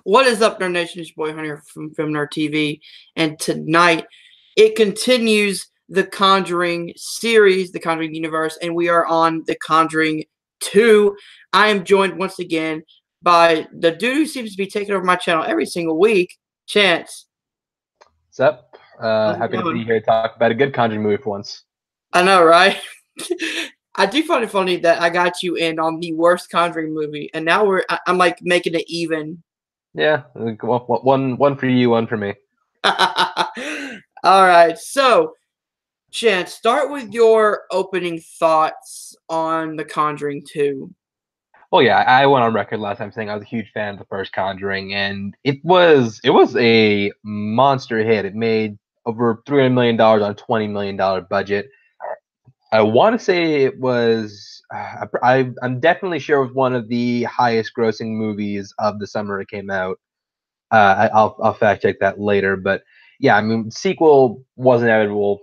What is up, Nerd Nation? It's your boy Hunter from Film Nerd TV, and tonight it continues the Conjuring series, the Conjuring universe, and we are on the Conjuring 2. I am joined once again by the dude who seems to be taking over my channel every single week, Chance. What's up? How's it Happy to be going? here to talk about a good Conjuring movie for once. I know, right? I do find it funny that I got you in on the worst Conjuring movie, and now I'm like making it even. Yeah, one for you, one for me. All right, so Chance, start with your opening thoughts on The Conjuring 2. Well, yeah, I went on record last time saying I was a huge fan of the first Conjuring, and it was a monster hit. It made over $300 million on $20 million budget. I want to say it was. I'm definitely sure it was one of the highest grossing movies of the summer it came out. I'll fact check that later, but yeah, I mean, sequel was inevitable.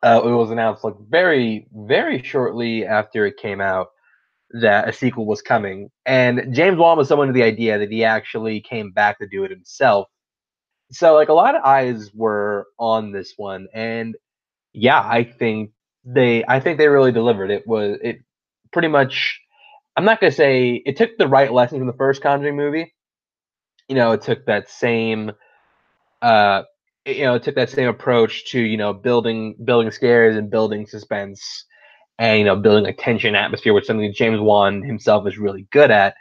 It was announced like very shortly after it came out that a sequel was coming, and James Wan was someone to the idea that he actually came back to do it himself. So like a lot of eyes were on this one, and yeah, I think they really delivered. It pretty much. I'm not gonna say it took the right lessons from the first Conjuring movie. It took that same uh it took that same approach to building scares and building suspense and building like tension atmosphere, which is something that James Wan himself is really good at,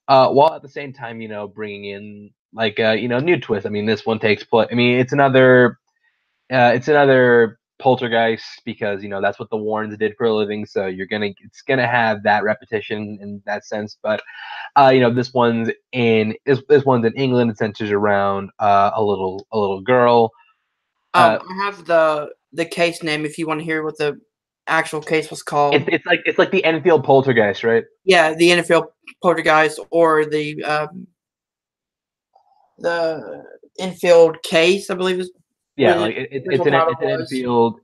while at the same time bringing in like new twist. I mean, this one takes place. I mean, it's another poltergeist because that's what the Warrens did for a living, so it's gonna have that repetition in that sense. But this one's in England. It centers around a little girl. I have the case name if you want to hear what the actual case was It's called. it's like it's like the Enfield poltergeist, right? Yeah, the NFL Poltergeist or the infield case, I believe is what Yeah, the like original title it's an was. Enfield.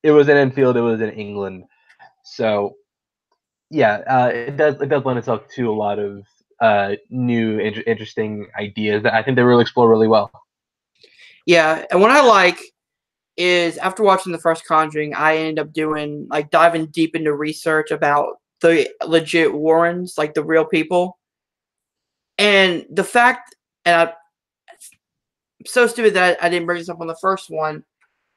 It was an Enfield. It was in England. So yeah, it does lend itself to a lot of new interesting ideas that I think they really explore really well. Yeah, and what I like is after watching the first Conjuring, I ended up doing like diving deep into research about the legit Warrens, like the real people. And the fact, and I'm so stupid that I didn't bring this up on the first one,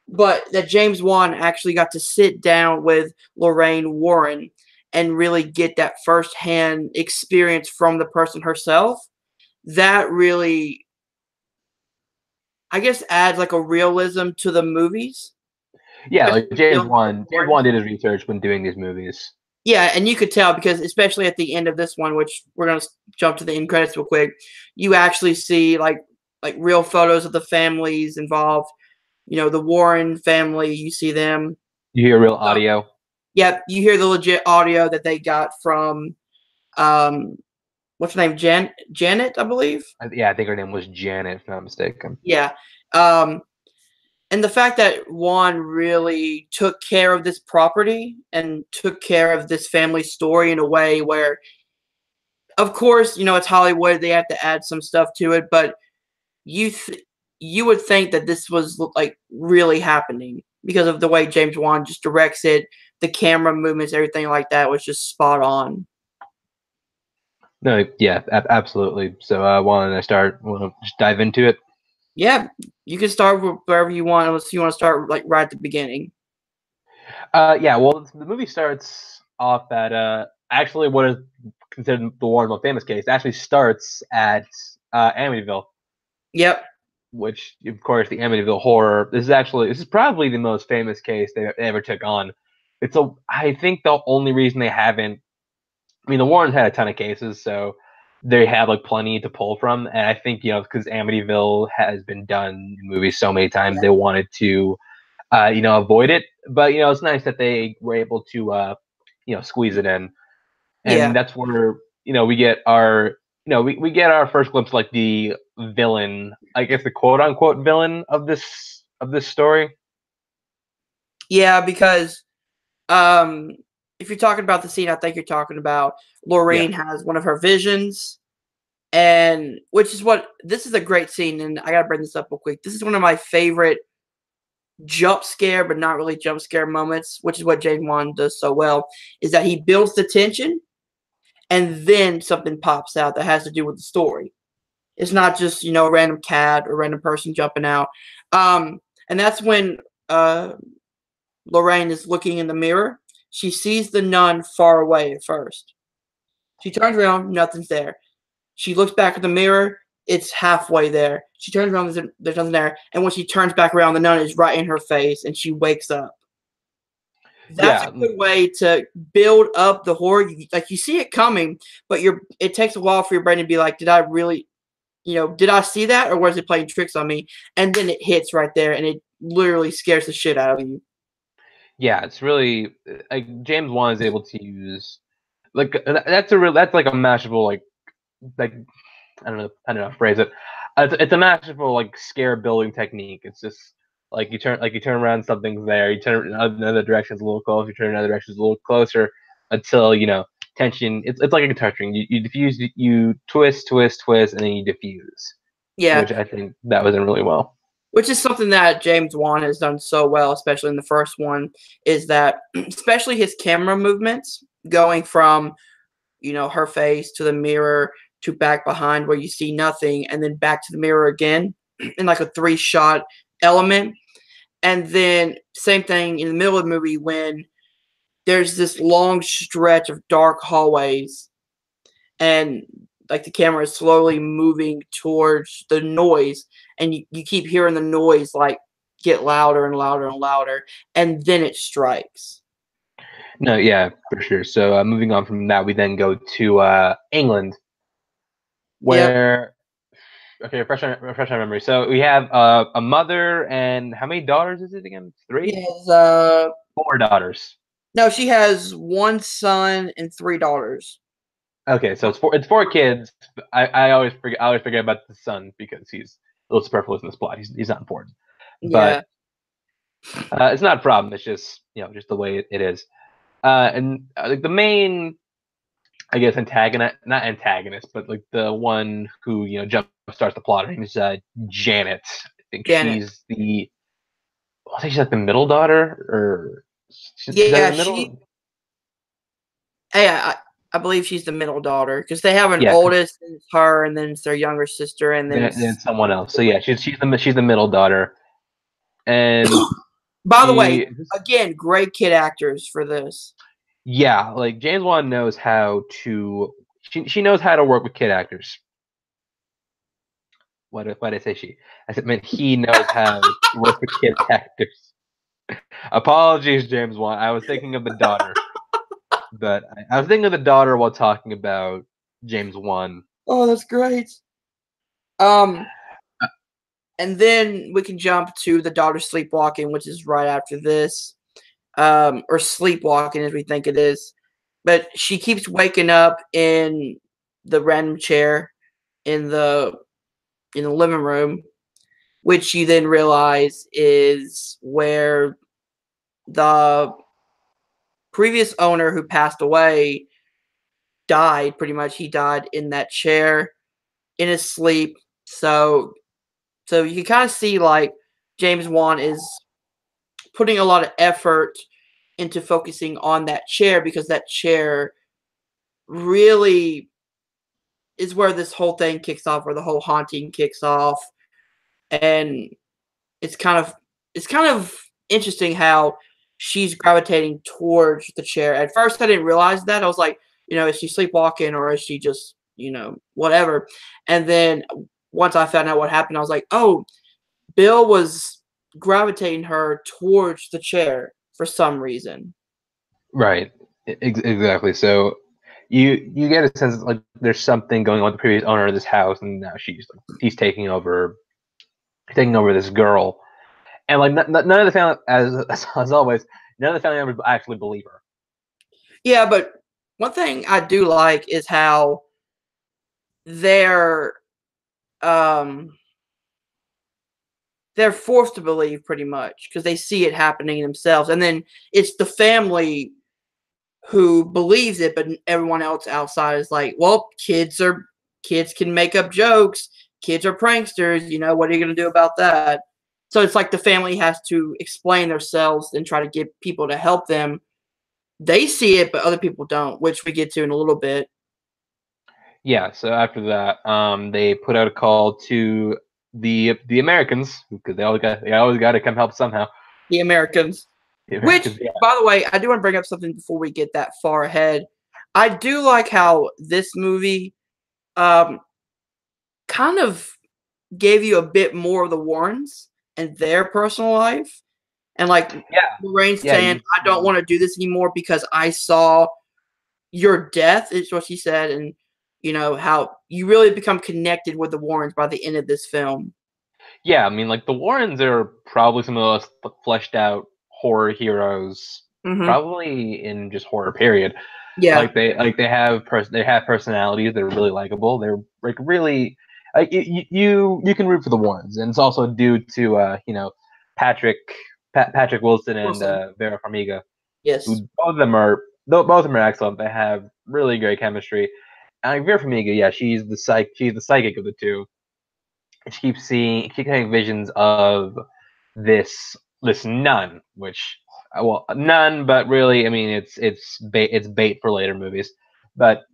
but that James Wan actually got to sit down with Lorraine Warren and really get that firsthand experience from the person herself. That really, I guess, adds like a realism to the movies, Yeah, especially like James dealing with Wan. James Warren. Wan did his research when doing these movies. Yeah, and you could tell because especially at the end of this one, which we're gonna jump to the end credits real quick, you actually see like real photos of the families involved. You know, the Warren family. You see them. You hear real So, audio. yep, you hear the legit audio that they got from um, what's her name, Janet, I believe. Yeah, I think her name was Janet, if I'm not mistaken. Yeah, um, and the fact that Juan really took care of this property and took care of this family story in a way where of course, it's Hollywood. They have to add some stuff to it, but you th- you would think that this was like really happening because of the way James Wan just directs it, the camera movements, everything like that was just spot on. No, yeah, absolutely. So, why don't I start? Want to just dive into it? Yeah, you can start wherever you want, unless you want to start like right at the beginning. Yeah. Well, the movie starts off at actually what is considered the Warren's most famous case. It actually starts at Amityville, Yep. which of course the Amityville horror. This is probably the most famous case they ever took on. I think the only reason they haven't. I mean, the Warrens had a ton of cases, so they have like plenty to pull from. And I think because Amityville has been done in movies so many times, they wanted to avoid it. But it's nice that they were able to squeeze it in, Yeah. and that's where we get our we get our first glimpse, like the villain, I guess the quote unquote villain of this story. Yeah, because um if you're talking about the scene I think you're talking about, Yeah, Lorraine has one of her visions and which is what this is a great scene, and I gotta bring this up real quick. This is one of my favorite jump scare, but not really jump scare moments, which is what James Wan does so well, is that he builds the tension and then something pops out that has to do with the story. It's not just, a random cat or random person jumping out. And that's when Lorraine is looking in the mirror. She sees the nun far away at first. She turns around, nothing's there. She looks back at the mirror, it's halfway there. She turns around, there's nothing there. And when she turns back around, the nun is right in her face and she wakes up. That's a Yeah, good way to build up the horror. Like you see it coming, but it takes a while for your brain to be like, did I really, did I see that or was it playing tricks on me? And then it hits right there and it literally scares the shit out of you. yeah, it's really like James Wan is able to use like that's like a masterful like I don't know how to phrase it. It's a masterful like scare building technique. It's just you turn around, something's there. You turn in another direction, it's a little closer. You turn in another direction, it's a little closer until tension. It's like a guitar string. You diffuse, you twist, twist, twist, and then you diffuse, Yeah, which I think that was done really well. which is something that James Wan has done so well, especially in the first one, is that especially his camera movements going from, her face to the mirror to back behind where you see nothing and then back to the mirror again in like a 3-shot element. And then same thing in the middle of the movie when there's this long stretch of dark hallways and like the camera is slowly moving towards the noise and you keep hearing the noise like get louder and louder and louder and then it strikes. No, yeah, for sure. So moving on from that, we then go to England, Yep. where okay, refresh my memory. So we have a mother and how many daughters is it again? She Three, has, 4 daughters. no, she has one son and 3 daughters. Okay, so it's four kids. I always forget about the son because he's a little superfluous in this plot. He's not important, Yeah. but it's not a problem. It's just just the way it is. And like the main, I guess, antagonist, not antagonist, but like the one who jump starts the plot. Her name is Janet. I think Janet. she's the. I think she's like the middle daughter, or is that Yeah, the middle? I believe she's the middle daughter because they have an Yeah, oldest, and it's her, and then it's their younger sister, and then then it's. someone else. So yeah, she's the middle daughter, and By the way, she again, great kid actors for this. yeah, like James Wan knows how to. She knows how to work with kid actors. Why did I say she? I said meant he knows how to work with kid actors. Apologies, James Wan. I was thinking of the daughter, but I was thinking of the daughter while talking about James Wan. Oh, that's great. Um, and then we can jump to the daughter sleepwalking, which is right after this, or sleepwalking as we think it is. But she keeps waking up in the random chair in the living room, which you then realize is where the previous owner who passed away died. Pretty much, he died in that chair in his sleep. So you can kind of see like James Wan is putting a lot of effort into focusing on that chair because that chair really is where this whole thing kicks off, where the whole haunting kicks off, and it's kind of it's kind of interesting how she's gravitating towards the chair. At first, I didn't realize that. I was like, is she sleepwalking or is she just, whatever? And then once I found out what happened, I was like, oh, Bill was gravitating her towards the chair for some reason. Right. Exactly. So you get a sense like there's something going on with the previous owner of this house, and now he's taking over this girl, and like none of the family, as always, none of the family members actually believe her. Yeah, but one thing I do like is how they're um they're forced to believe pretty much because they see it happening themselves, and then it's the family who believes it, but everyone else outside is like, well, kids can make up jokes. Kids are pranksters. What are you going to do about that? So it's like the family has to explain themselves and try to get people to help them. They see it, but other people don't, which we get to in a little bit. Yeah. So after that, they put out a call to the Americans because they always got to come help somehow. The Americans. The Which, Americans, yeah. by the way, I do want to bring up something before we get that far ahead. I do like how this movie kind of gave you a bit more of the Warrens and their personal life. And like Yeah. Lorraine Yeah, saying, I don't want to do this anymore because I saw your death, is what she said. And, how you really become connected with the Warrens by the end of this film. Yeah, I mean, like the Warrens are probably some of the most fleshed out horror heroes, probably in just horror period. Yeah. They have personalities that are really likable. They're like really like you can root for the Warrens, and it's also due to Patrick Patrick Wilson and Vera Farmiga. Yes. Who both of them are excellent. They have really great chemistry. And Vera Farmiga, yeah, she's the psychic of the two. She keeps having visions of this nun, which nun, but really, I mean, it's bait for later movies. But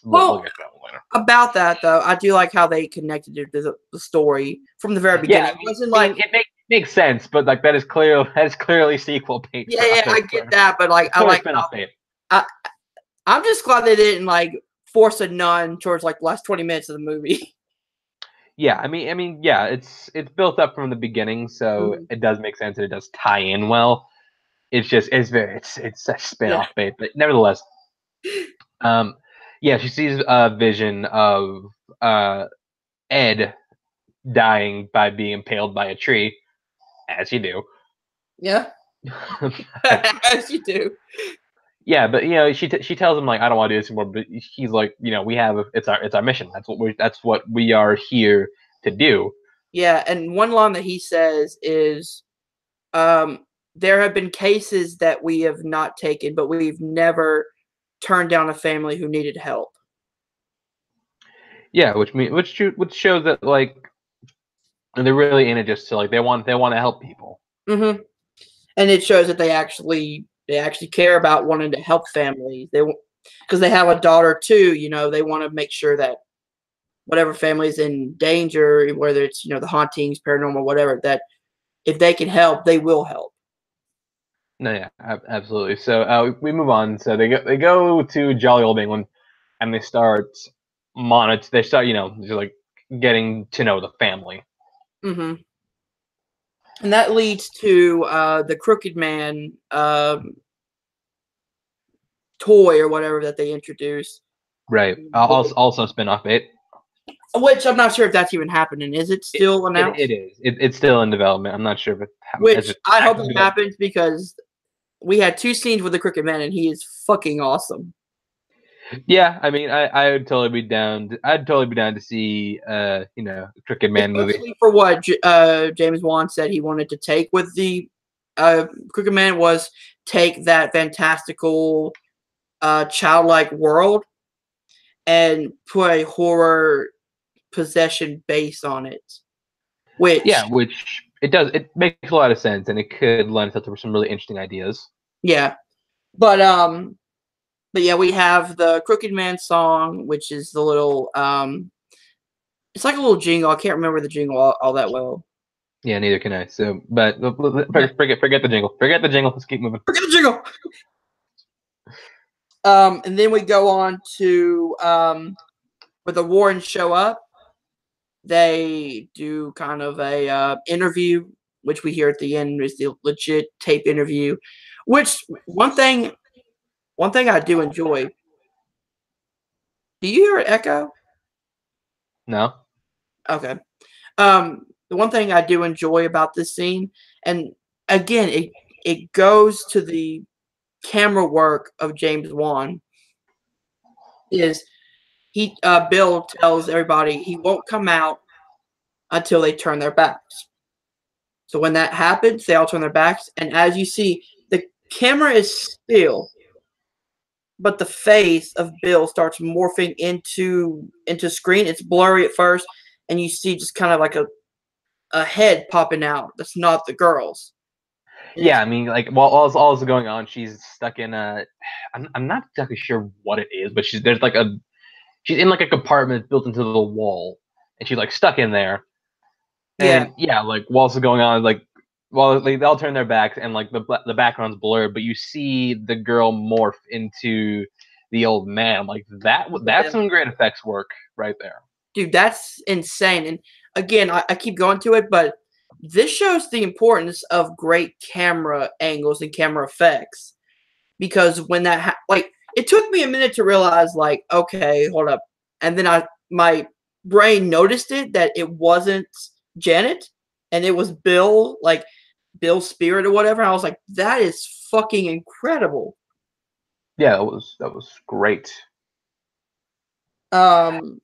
we'll get to that later. About that though, I do like how they connected it to the story from the very beginning. Yeah, it makes sense, but like that is clearly sequel bait. Yeah, I get that, but like I like spin-off bait. I'm just glad they didn't like force a nun towards like the last 20 minutes of the movie. Yeah, I mean, yeah, it's built up from the beginning, so it does make sense and it does tie in well. It's a spin-off bait, but nevertheless, yeah, she sees a vision of Ed dying by being impaled by a tree, as you do. Yeah, as you do. Yeah, but she tells him like I don't want to do this anymore. But he's like, it's our mission. That's what we are here to do. Yeah, and one line that he says is, there have been cases that we have not taken, but we've never turned down a family who needed help. Yeah, which shows that like they're really in it just to like they want to help people. Mm-hmm. And it shows that they actually care about wanting to help families. Because they have a daughter too. They want to make sure that whatever family is in danger, whether it's the hauntings, paranormal, whatever, that if they can help, they will help. No, yeah, absolutely. So we move on. So they go to Jolly Old England, and they start just like getting to know the family. Mm-hmm. And that leads to the Crooked Man toy or whatever that they introduce. Right. Also spin-off bait. Which I'm not sure if that's even happening. Is it still announced? It is. It's still in development. I'm not sure if Which I hope it happens because we had 2 scenes with the Crooked Man and he is fucking awesome. Yeah, I mean, I would totally be down. I'd totally be down to see, Crooked Man movie. For what James Wan said he wanted to take with the Crooked Man was take that fantastical, childlike world and put a horror possession base on it. Which it does. It makes a lot of sense, and it could lend itself to some really interesting ideas. Yeah, but yeah, we have the Crooked Man song, which is the little it's like a little jingle. I can't remember the jingle all that well. Yeah, neither can I. So, but forget the jingle. Forget the jingle. Let's keep moving. Forget the jingle. And then we go on to where the Warrens show up. They do kind of a interview, which we hear at the end is the legit tape interview. Which one thing I do enjoy. Do you hear an echo? No. Okay. The one thing I do enjoy about this scene, and again, it goes to the camera work of James Wan, is Bill tells everybody he won't come out until they turn their backs. So when that happens, they all turn their backs, and as you see, the camera is still but the face of Bill starts morphing into screen. It's blurry at first, and you see just kind of like a head popping out. That's not the girl's. And Yeah, I mean, like, while all is going on, she's stuck in a. I'm not exactly sure what it is, but she's in like a compartment built into the wall, and she's like stuck in there. yeah, And yeah, like while this is going on, like while like, they all turn their backs and like the background's blurred, but you see the girl morph into the old man. Like that's yeah. some great effects work right there. Dude, that's insane. And again, I keep going to it, but this shows the importance of great camera angles and camera effects. Because when like, it took me a minute to realize, like, okay, hold up. And then my brain noticed that it wasn't Janet, and it was Bill, like Bill's spirit or whatever. I was like, that is fucking incredible. Yeah, that was great. Um,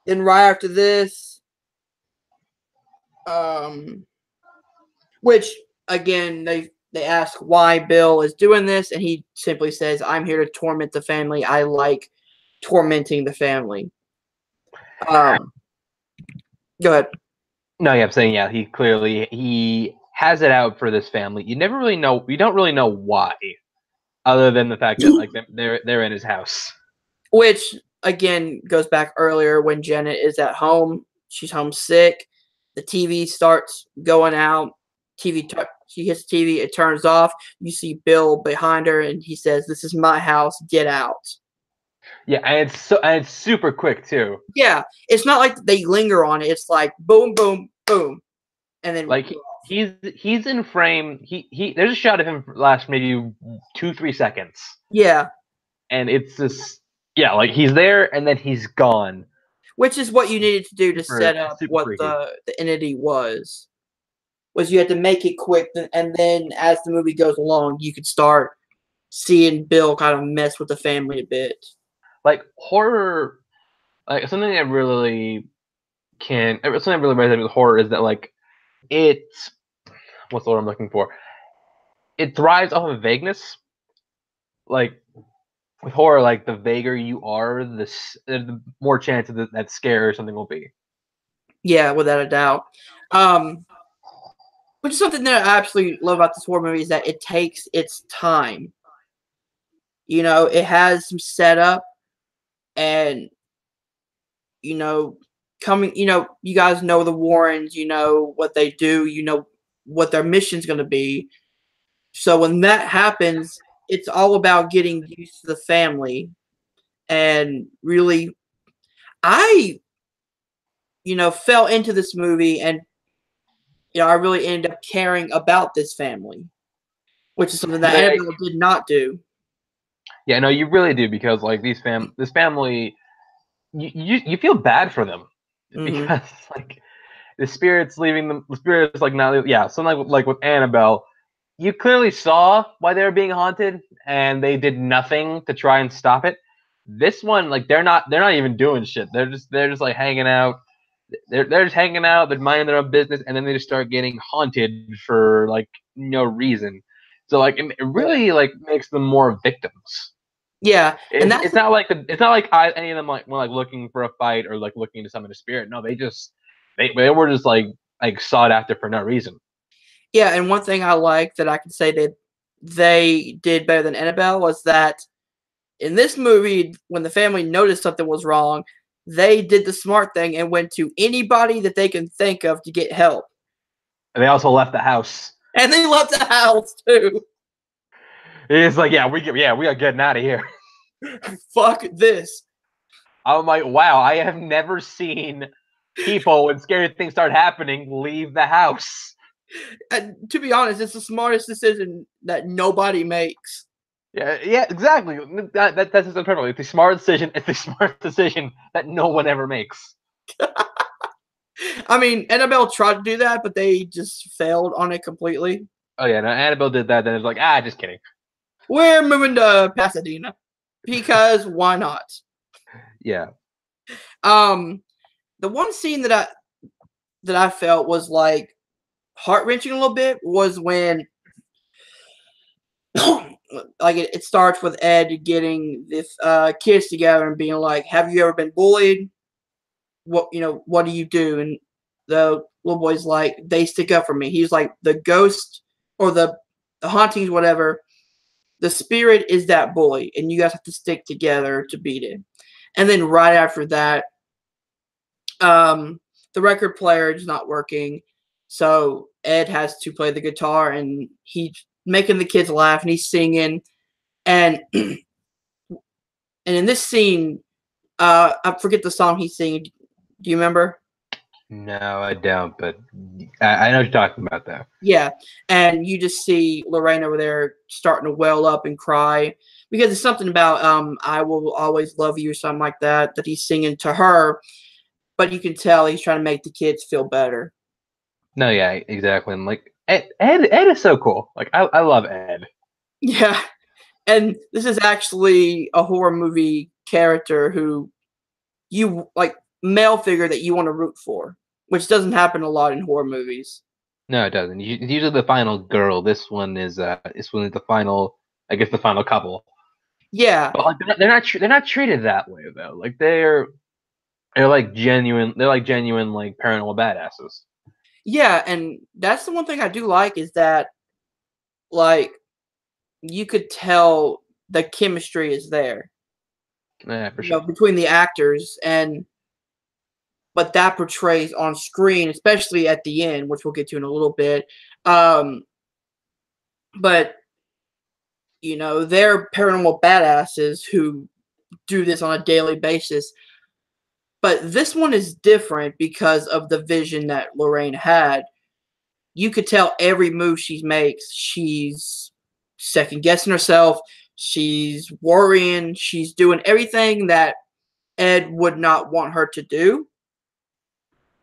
then right after this, um, which again they ask why Bill is doing this, and he simply says, "I'm here to torment the family. I like tormenting the family." Um, go ahead. No, yeah, I'm saying yeah, he has it out for this family. You never really know. You don't really know why, other than the fact that like they're in his house. Which again goes back earlier when Janet is at home. She's homesick. The TV starts going out. She hits TV. It turns off. You see Bill behind her, and he says, "This is my house. Get out." Yeah, and it's super quick too. Yeah, it's not like they linger on it. It's like boom, boom, boom, and then Like he's in frame. He there's a shot of him last maybe 2-3 seconds, yeah, and it's just yeah, like he's there and then he's gone. which is what you needed to do to set up Super what freaky. the entity was. Was you had to make it quick, and then as the movie goes along, you could start seeing Bill kind of mess with the family a bit. Like horror, like something that really something that really resonates with horror is that like it's what's the word I'm looking for? It thrives off of vagueness. Like with horror, like the vaguer you are, the more chance that scare or something will be. Yeah, without a doubt. Which is something that I absolutely love about this horror movie is that it takes its time. You know, it has some setup, and you know, you guys know the Warrens, you know what they do, you know what their mission's going to be. So when that happens, it's all about getting used to the family, and really, I fell into this movie, and I really ended up caring about this family, which is something that No, Annabelle did not do. yeah, no, you really do because like this family, you feel bad for them Hmm. because like the spirits leaving them. The spirits like not yeah. Something like with Annabelle, you clearly saw why they were being haunted, and they did nothing to try and stop it. This one, like they're not even doing shit. They're just like hanging out. They're just hanging out. They're minding their own business, and then they just start getting haunted for like no reason. So like it Yeah, really like makes them more victims. yeah, and It's, that's it's not like it's not like any of them like were like looking for a fight or like looking to summon a spirit. No, they were just like sought after for no reason. yeah. And one thing I like that I can say that they did better than Annabelle was that in this movie, when the family noticed something was wrong, they did the smart thing and went to anybody that they can think of to get help, And they also left the house. and they left the house too. It's like we are getting out of here. Fuck this. I'm like wow, I have never seen people when scary things start happening leave the house. And to be honest, it's the smartest decision that nobody makes. Yeah, exactly. That's just perfectly. It's the smart decision. It's the smart decision that no one ever makes. I mean, Annabelle tried to do that, but they just failed on it completely. Oh yeah, no, Annabelle did that. Then it's like just kidding. We're moving to Pasadena because why not? Yeah. Um, the one scene that I felt was like heart wrenching a little bit was when like it starts with Ed getting this kids together and being like, "Have you ever been bullied? What do you do?" And the little boy's like, "They stick up for me." He's like, "The ghost or the hauntings, whatever. The spirit is that bully, and you guys have to stick together to beat it." And then right after that, the record player is not working, so Ed has to play the guitar, and he's making the kids laugh, and he's singing, and in this scene, I forget the song he's singing. Do you remember? No, I don't, but I know what you're talking about, though. Yeah, and you just see Lorraine over there starting to well up and cry because it's something about "I will always love you" or something like that that he's singing to her, but you can tell he's trying to make the kids feel better. No, yeah, exactly. And like Ed is so cool. Like I love Ed. Yeah, and this is actually a horror movie character who you like, male figure that you want to root for, which doesn't happen a lot in horror movies. No, it doesn't. It's usually the final girl. This one is the final. I guess the final couple. Yeah, But like they're not treated that way though. Like they're like genuine. They're like genuine like paranormal badasses. yeah, and that's the one thing I do like is that like you could tell the chemistry is there, Yeah, for sure. between the actors, and but that portrays on screen, especially at the end, which we'll get to in a little bit. Um, but they're paranormal badasses who do this on a daily basis. But this one is different because of the vision that Lorraine had. You could tell every move she makes, she's second guessing herself. She's worrying. She's doing everything that Ed would not want her to do.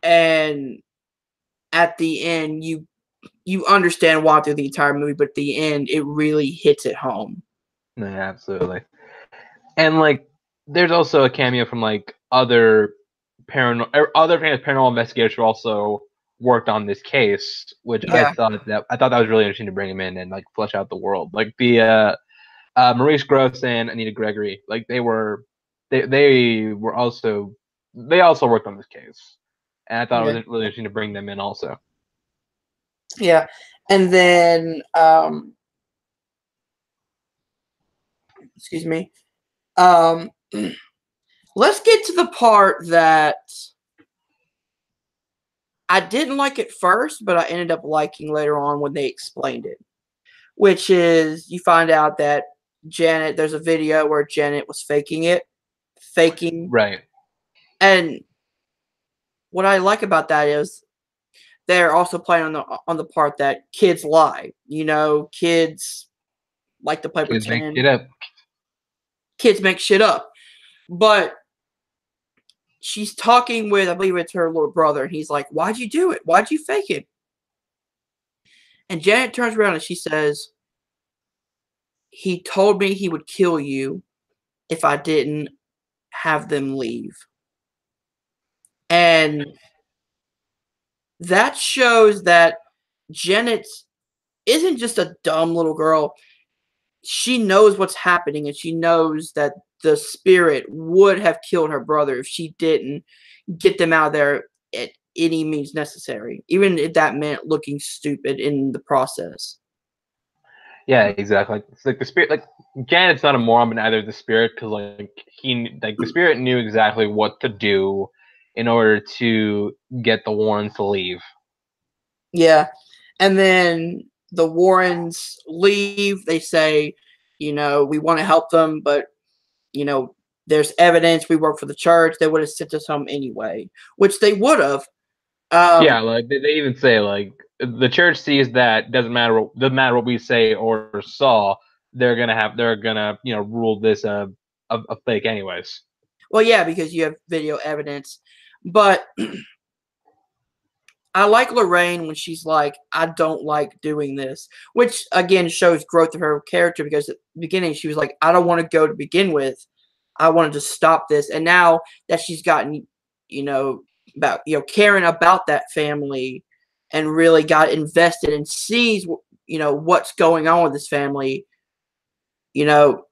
And at the end, you understand why through the entire movie, but at the end, it really hits it home. No, yeah, absolutely. And like, there's also a cameo from like other famous paranormal investigators who also worked on this case, which I Yeah, thought that was really interesting to bring him in and like flesh out the world. Like the Maurice Gross and Anita Gregory, like they also worked on this case, and I thought it yeah, was really interesting to bring them in also. yeah. And then, excuse me. Um, let's get to the part that I didn't like at first, but I ended up liking later on when they explained it. Which is, you find out that there's a video where Janet was faking. Right. And what I like about that is they're also playing on the part that kids lie. Kids like to play Kids make pretend. it up. Kids make shit up. But she's talking with, I believe it's her little brother, and he's like, "Why'd you do it? Why'd you fake it?" And Janet turns around and she says, "He told me he would kill you if I didn't have them leave." And that shows that Janet isn't just a dumb little girl. She knows what's happening, and she knows that the spirit would have killed her brother if she didn't get them out of there at any means necessary, even if that meant looking stupid in the process. Yeah, exactly. It's like the spirit, like Janet's not a moron, but neither is the spirit, because the spirit knew exactly what to do in order to get the Warrens to leave. Yeah. And then the Warrens leave. They say, we want to help them, but, there's evidence we work for the church. They would have sent us home anyway, which they would have. Yeah, like they even say like the church sees that doesn't matter what we say or saw, they're gonna rule this a fake anyways. Well, yeah, because you have video evidence. But I like Lorraine when she's like, "I don't like doing this," which again shows growth of her character because at the beginning she was like, "I don't want to go to begin with. I wanted to stop this." And now that she's gotten, about, caring about that family and really got invested and sees, what's going on with this family, you know,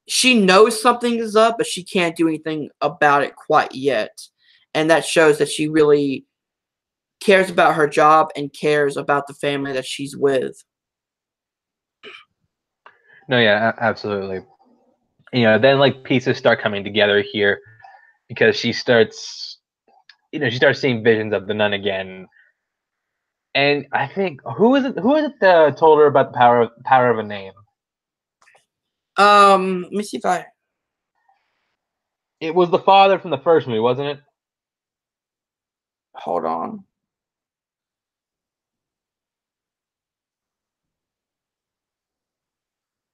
she knows something is up, but she can't do anything about it quite yet. And that shows that she really cares about her job and cares about the family that she's with. No, yeah, absolutely. Then like pieces start coming together here because she starts, she starts seeing visions of the nun again. And I think who is it that told her about the power of a name? Let me see if I It was the father from the first movie, wasn't it? hold on.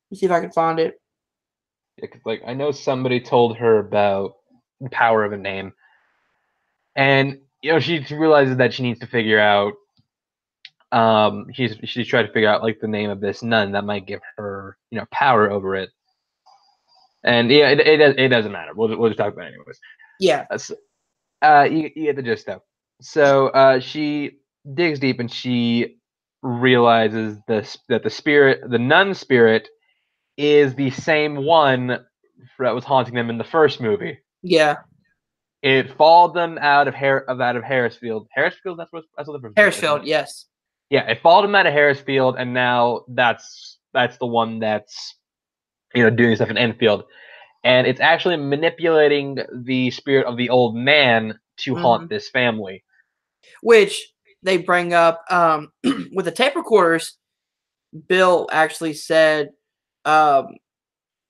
Let me see if I can find it. Yeah, 'cause, like I know somebody told her about the power of a name, and she realizes that she needs to figure out. She's trying to figure out like the name of this nun that might give her power over it. And yeah, it doesn't matter. We'll just talk about it anyways. Yeah. You get the gist though. So she digs deep and she realizes that the nun spirit, is the same one that was haunting them in the first movie. Yeah. It followed them out of Harrisfield. Harrisfield, that's what the first movie is, isn't Harrisfield, it? yes. Yeah, it followed them out of Harrisfield, and now that's the one that's doing stuff in Enfield, and it's actually manipulating the spirit of the old man to haunt Hmm. this family. Which they bring up with the tape recorders. Bill actually said, It's "I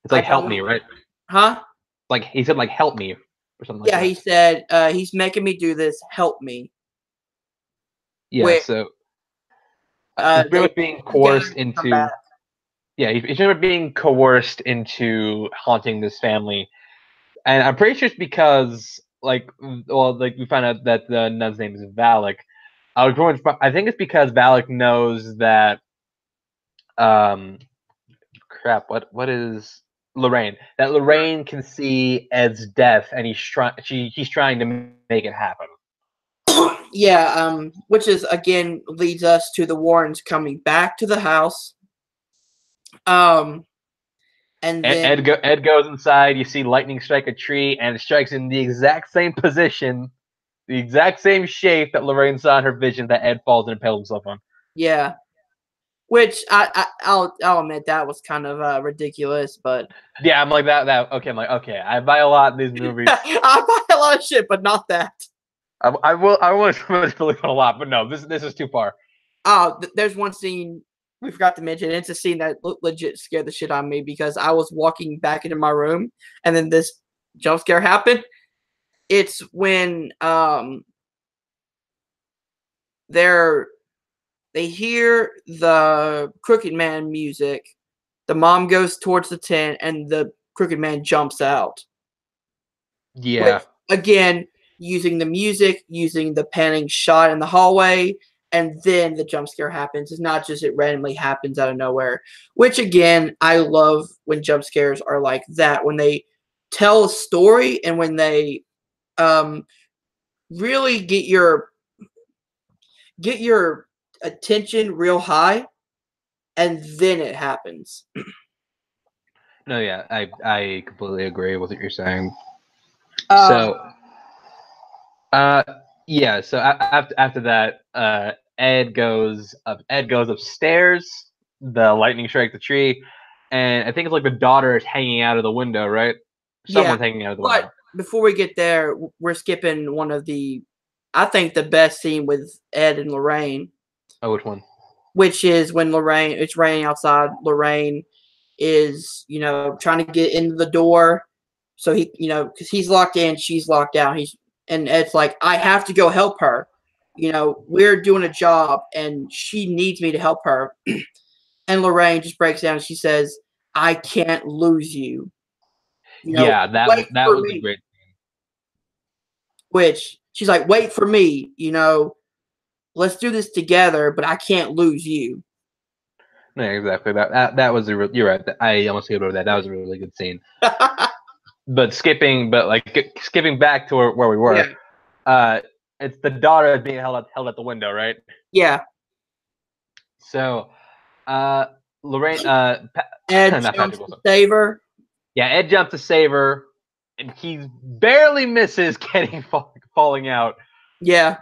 like help don't, me, right? huh?" Like he said, like help me or something like Yeah, he that. said, "He's making me do this. Help me." Yeah, Which so he's pretty they much being this guy coerced to come back. into. Yeah, he's pretty much being coerced into haunting this family, and I'm pretty sure it's because like we find out that the nun's name is Valak. I think it's because Valak knows that um crap, what is Lorraine? That Lorraine can see Ed's death, and he's trying to make it happen. Yeah, which is again leads us to the Warrens coming back to the house. Um, and then Ed goes inside. You see lightning strike a tree, and it strikes in the exact same position, the exact same shape that Lorraine saw in her vision that Ed falls and impales himself on. yeah, which I'll admit that was kind of ridiculous, but Yeah, I'm like that. Okay, I'm like okay. I buy a lot in these movies. I buy a lot of shit, but not that. I will believe it a lot, but no, this is too far. Oh, there's one scene we forgot to mention. It's a scene that legit scared the shit out of me because I was walking back into my room and then this jump scare happened. It's when they're they hear the Crooked Man music. The mom goes towards the tent and the Crooked Man jumps out. Which Yeah, again, using the music, using the panning shot in the hallway, and then the jump scare happens. It's not just it randomly happens out of nowhere. Which again, I love when jump scares are like that. When they tell a story and when they um, really get your attention real high, and then it happens. no, yeah, I completely agree with what you're saying. Um, So, uh, yeah, so after that, Ed goes upstairs. The lightning strikes the tree, and I think it's like the daughter is hanging out of the window, right? yeah, Someone's hanging out of the but window. before we get there, we're skipping one of the, I think the best scene with Ed and Lorraine, Oh, which one? which is when Lorraine, it's raining outside. Lorraine is, trying to get into the door. So he, because he's locked in, she's locked out. And Ed's like, I have to go help her. We're doing a job and she needs me to help her. And Lorraine just breaks down and she says, I can't lose you. Yeah, Wait that for was a me. great. Which she's like, wait for me, let's do this together, but I can't lose you. No, exactly. That was you're right. I almost skipped over that. That was a really good scene. But skipping back to where we Yeah. were, it's the daughter being held at the window, right? Yeah. So, uh, Lorraine, Ed not jumps Patrick to Wilson. save her. Yeah, Ed jumped to save her, and he barely misses falling out. Yeah.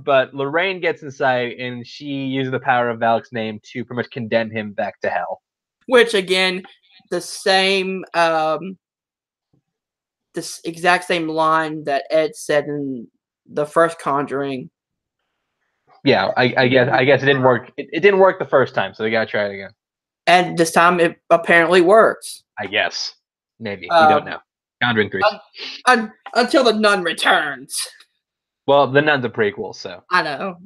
But Lorraine gets inside, and she uses the power of Valak's name to pretty much condemn him back to hell. Which again, the same, this exact same line that Ed said in the first Conjuring. Yeah, I guess it didn't work. It didn't work the first time, so they gotta try it again. And this time it apparently works. I guess. Maybe. We don't know. Conjuring 3. Until the nun returns. Well, the Nun's a prequel, so. I know.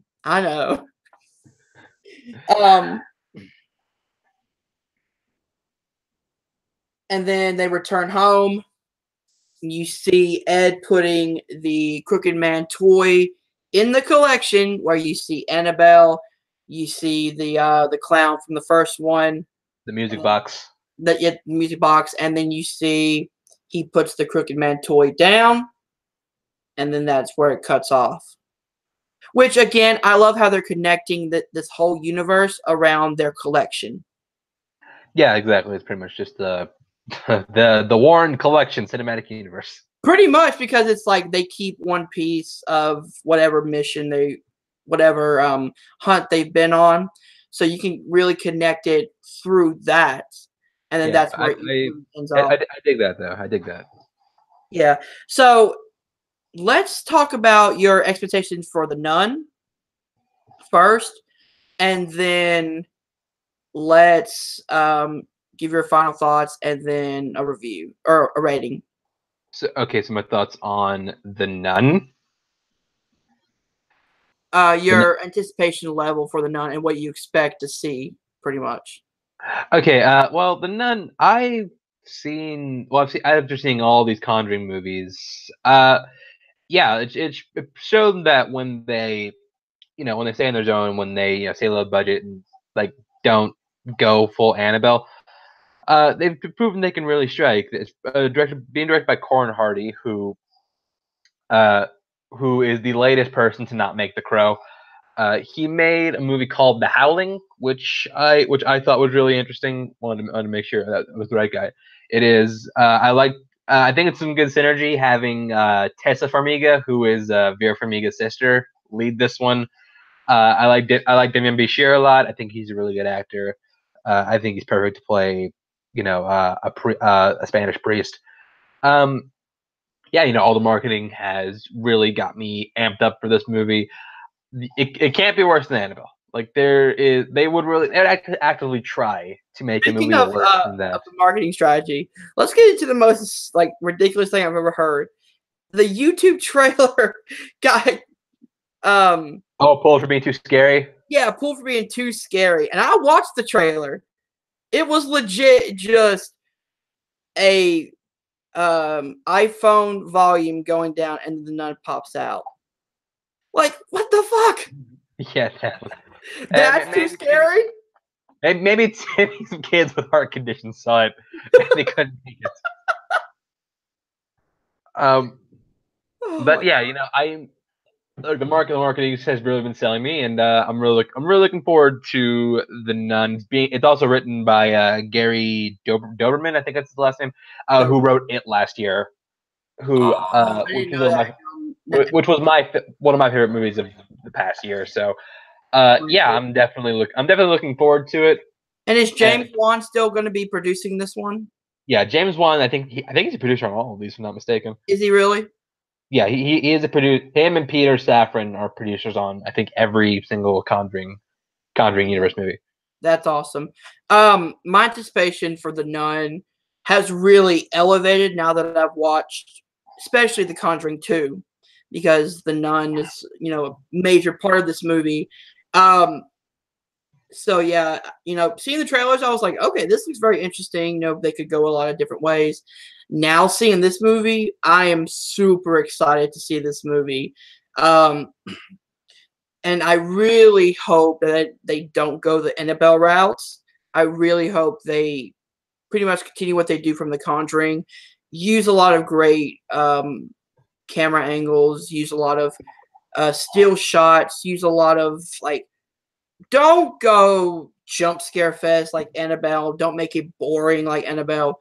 And then they return home. You see Ed putting the Crooked Man toy in the collection, where you see Annabelle, you see the clown from the first one, the music box, the music box, and then you see he puts the Crooked Man toy down, and then that's where it cuts off. Which again, I love how they're connecting this whole universe around their collection. Yeah, exactly. It's pretty much just the Warren collection cinematic universe. Pretty much, because it's like they keep one piece of whatever mission whatever hunt they've been on, so you can really connect it through that, and then that's where it ends off. I dig that though. I dig that. Yeah. So let's talk about your expectations for The Nun first, and then let's give your final thoughts, and then a review or a rating. So my thoughts on The Nun. Your anticipation level for The Nun and what you expect to see, pretty much. Okay. Well, The Nun, I've seen after seeing all these Conjuring movies. Yeah, it showed that when they, when they stay in their zone, when they stay low budget and like don't go full Annabelle, they've proven they can really strike. It's being directed by Corin Hardy, who is the latest person to not make The Crow. He made a movie called The Howling, which I thought was really interesting. Wanted to make sure that was the right guy. It is. I think it's some good synergy having Tessa Farmiga, who is Vera Farmiga's sister, lead this one. I like Demian Bichir a lot. I think he's a really good actor. I think he's perfect to play, a Spanish priest. Yeah, all the marketing has really got me amped up for this movie. It can't be worse than Annabelle. Like they would actively try to make a movie worse than that. Of the marketing strategy, let's get into the most ridiculous thing I've ever heard. The YouTube trailer got pulled for being too scary. Yeah, pulled for being too scary, and I watched the trailer. It was legit just a iPhone volume going down, and the nun pops out. Like, what the fuck? Yeah, that's too scary. Maybe some kids with heart conditions saw it and they couldn't take it. But yeah, the marketing has really been selling me, and I'm really looking forward to The Nun. It's also written by Gary Doberman, I think that's his last name, who wrote It last year, which was one of my favorite movies of the past year. So, yeah, I'm definitely looking forward to it. And is James Wan still going to be producing this one? Yeah, James Wan. I think he's a producer on all of these, if I'm not mistaken. Is he really? Yeah, he is a producer. Him and Peter Safran are producers on, I think, every single Conjuring universe movie. That's awesome. My anticipation for The Nun has really elevated now that I've watched, especially The Conjuring 2, because The Nun is, a major part of this movie. So yeah, seeing the trailers, I was like, okay, this looks very interesting. They could go a lot of different ways. Now seeing this movie, I am super excited to see this movie. And I really hope that they don't go the Annabelle routes. I really hope they pretty much continue what they do from The Conjuring. Use a lot of great camera angles. Use a lot of still shots. Use a lot of don't go jump scare fest like Annabelle. Don't make it boring like Annabelle.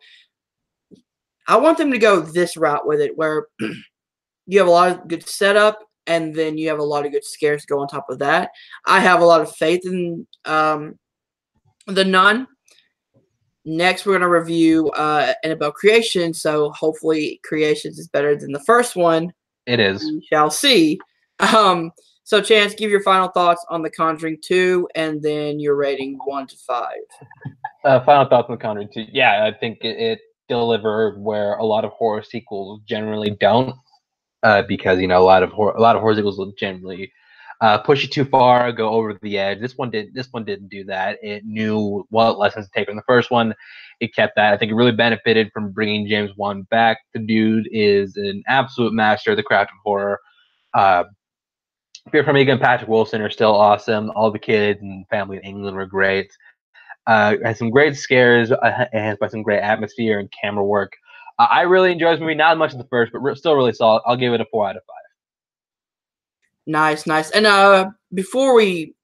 I want them to go this route with it, where you have a lot of good setup, and then you have a lot of good scares to go on top of that. I have a lot of faith in The Nun. Next, we're going to review Annabelle Creation, so hopefully Creations is better than the first one. It is. We shall see. So, Chance, give your final thoughts on The Conjuring 2, and then your rating 1 to 5. Final thoughts on Conjuring 2. Yeah, I think it delivered where a lot of horror sequels generally don't, because a lot of horror sequels will generally push it too far, go over the edge. This one didn't do that. It knew what lessons to take from the first one. It kept that. I think it really benefited from bringing James Wan back. The dude is an absolute master of the craft of horror. Fear Farmiga and Patrick Wilson are still awesome. All the kids and family in England were great. Has some great scares, and by some great atmosphere and camera work. I really enjoyed this movie. Not as much as the first, but still really solid. I'll give it a 4 out of 5. Nice. And before we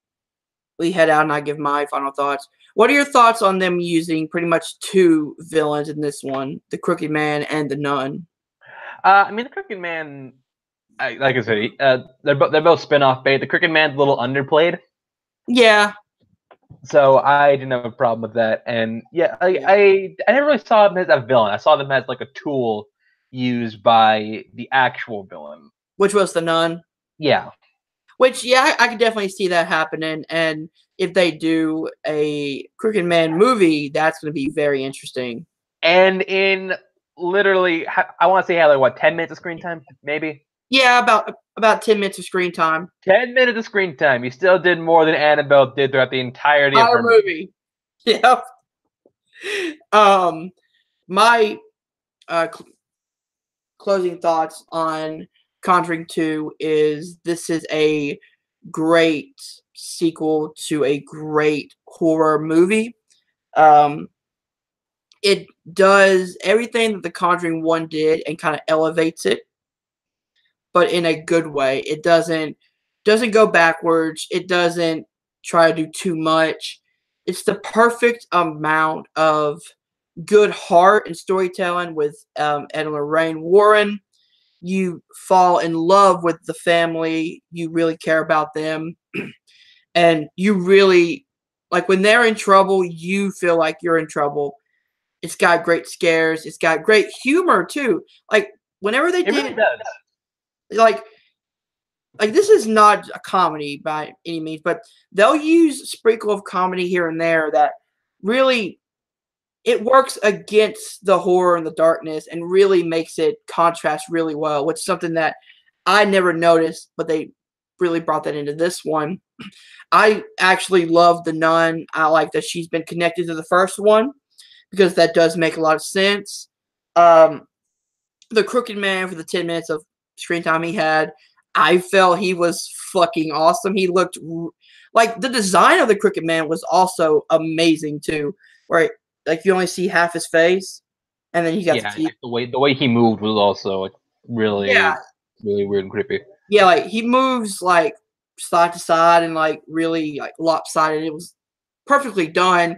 head out and I give my final thoughts, what are your thoughts on them using pretty much 2 villains in this one, the Crooked Man and the Nun? I mean, the Crooked Man, like I said, they're both spin-off bait. The Crooked Man's a little underplayed. Yeah. So I didn't have a problem with that. And yeah, I never really saw them as a villain. I saw them as like a tool used by the actual villain. Which was the Nun? Yeah. Which, yeah, I could definitely see that happening. And if they do a Crooked Man movie, that's going to be very interesting. And in literally, I want to say, like, what, 10 minutes of screen time, maybe? Yeah, about 10 minutes of screen time. 10 minutes of screen time. You still did more than Annabelle did throughout the entirety of her movie. Yep. My closing thoughts on Conjuring 2 is this is a great sequel to a great horror movie. It does everything that The Conjuring 1 did and kind of elevates it, but in a good way. It doesn't go backwards. It doesn't try to do too much. It's the perfect amount of good heart and storytelling with Ed and Lorraine Warren. You fall in love with the family. You really care about them. And you really, like, when they're in trouble, you feel like you're in trouble. It's got great scares. It's got great humor, too. Like, whenever they really does. Like this is not a comedy by any means, but they'll use a sprinkle of comedy here and there that really, it works against the horror and the darkness and really makes it contrast really well, which is something that I never noticed, but they really brought that into this one. I actually love The Nun. I like that she's been connected to the first one because that does make a lot of sense. The Crooked Man, for the 10 minutes of screen time he had, I felt he was fucking awesome. He looked like the design of the Crooked Man was also amazing too, where like you only see half his face, and then he got the teeth. The way he moved was also like really really weird and creepy. Yeah, like he moves like side to side and like really like lopsided. It was perfectly done.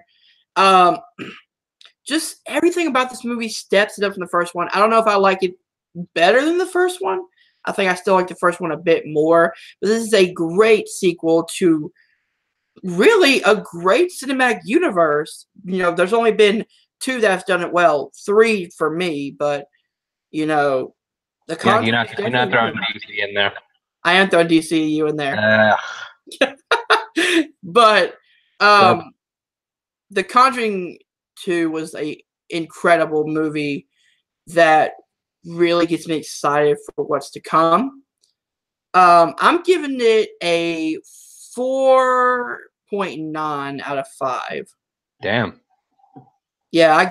Just everything about this movie steps it up from the first one. I don't know if I like it better than the first one. I think I still like the first one a bit more. But this is a great sequel to really a great cinematic universe. There's only been 2 that have done it well. 3 for me, but the Conjuring. Yeah, you're not throwing DC in there. I am throwing DCU in there. But The Conjuring 2 was a incredible movie that really gets me excited for what's to come. I'm giving it a 4.9 out of 5. Damn. Yeah, I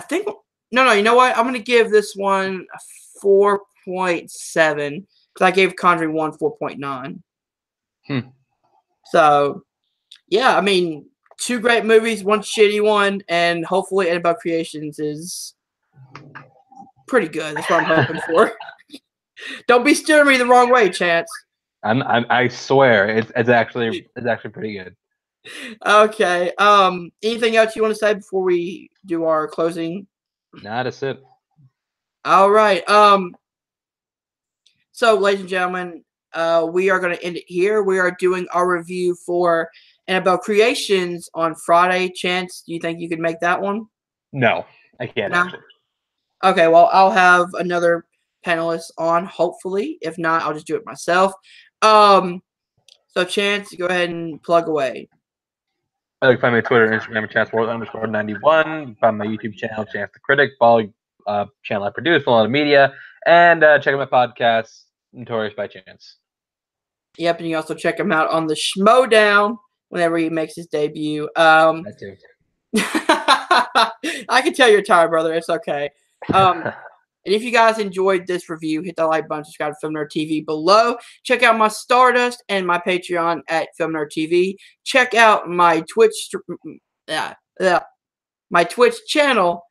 think no, you know what? I'm gonna give this one a 4.7 because I gave Conjuring 1 4.9. So yeah, I mean, 2 great movies, 1 shitty one, and hopefully Annabelle Creations is pretty good. That's what I'm hoping for. Don't be steering me the wrong way, Chance. I swear it's actually pretty good. Okay. Anything else you want to say before we do our closing? Nah, that's it. All right. So, ladies and gentlemen, we are going to end it here. We are doing our review for Annabelle Creations on Friday. Chance, do you think you could make that one? No, I can't No. actually. Okay. Well, I'll have another panelist on. Hopefully, if not, I'll just do it myself. So, Chance, go ahead and plug away. You can find me on Twitter, Instagram, ChanceWorld_91. You can find my YouTube channel, Chance the Critic. Follow channel I produce, follow the media, and check out my podcast, Notorious by Chance. Yep, and you also check him out on the Schmodown whenever he makes his debut. That too. I can tell you're tired, brother. It's okay. And if you guys enjoyed this review, hit that like button, subscribe to Film Nerd TV below. Check out my Stardust and my Patreon at Film Nerd TV. Check out my my Twitch channel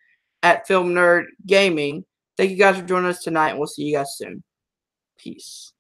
at Film Nerd Gaming. Thank you guys for joining us tonight, and we'll see you guys soon. Peace.